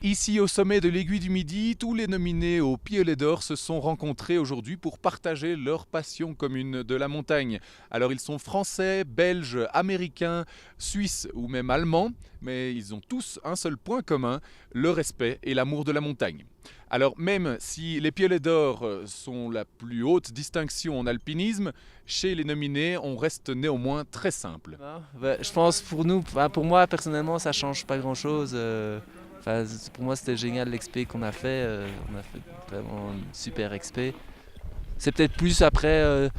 Ici, au sommet de l'Aiguille du Midi, tous les nominés au Piolet d'Or se sont rencontrés aujourd'hui pour partager leur passion commune de la montagne. Alors, ils sont français, belges, américains, suisses ou même allemands, mais ils ont tous un seul point commun, le respect et l'amour de la montagne. Alors, même si les Piolets d'Or sont la plus haute distinction en alpinisme, chez les nominés, on reste néanmoins très simple. Je pense pour nous, pour moi personnellement, ça change pas grand-chose. Pour moi, c'était génial l'expé qu'on a fait. On a fait vraiment une super expé. C'est peut-être plus après,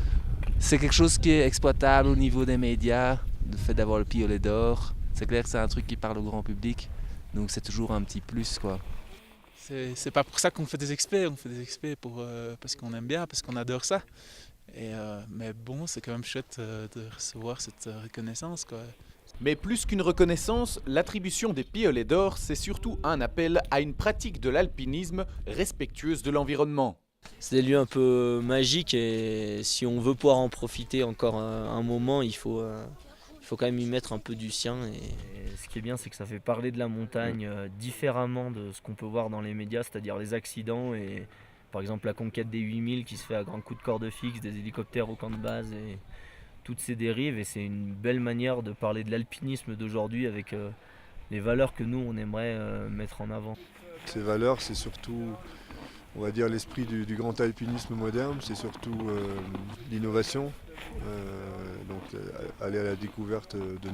c'est quelque chose qui est exploitable au niveau des médias, le fait d'avoir le Piolet d'Or. C'est clair que c'est un truc qui parle au grand public, donc c'est toujours un petit plus, quoi. C'est pas pour ça qu'on fait des expés, on fait des expés parce qu'on aime bien, parce qu'on adore ça. Mais bon, c'est quand même chouette de recevoir cette reconnaissance, quoi. Mais plus qu'une reconnaissance, l'attribution des Piolets d'Or, c'est surtout un appel à une pratique de l'alpinisme respectueuse de l'environnement. C'est des lieux un peu magiques et si on veut pouvoir en profiter encore un moment, il faut quand même y mettre un peu du sien. Et ce qui est bien, c'est que ça fait parler de la montagne différemment de ce qu'on peut voir dans les médias, c'est-à-dire les accidents et par exemple la conquête des 8000 qui se fait à grands coups de corde fixe, des hélicoptères au camp de base et toutes ces dérives. Et c'est une belle manière de parler de l'alpinisme d'aujourd'hui avec les valeurs que nous, on aimerait mettre en avant. Ces valeurs, c'est surtout, on va dire, l'esprit du grand alpinisme moderne, c'est surtout l'innovation, donc aller à la découverte de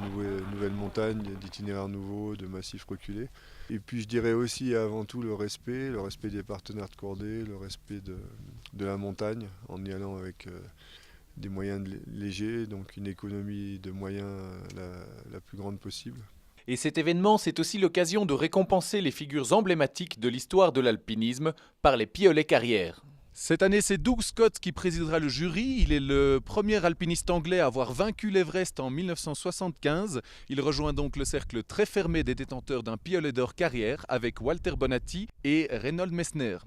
nouvelles montagnes, d'itinéraires nouveaux, de massifs reculés. Et puis je dirais aussi et avant tout le respect des partenaires de cordée, le respect de la montagne, en y allant avec des moyens légers, donc une économie de moyens la plus grande possible. Et cet événement, c'est aussi l'occasion de récompenser les figures emblématiques de l'histoire de l'alpinisme par les Piolets Carrières. Cette année, c'est Doug Scott qui présidera le jury. Il est le premier alpiniste anglais à avoir vaincu l'Everest en 1975. Il rejoint donc le cercle très fermé des détenteurs d'un Piolet d'Or Carrière avec Walter Bonatti et Reinhold Messner.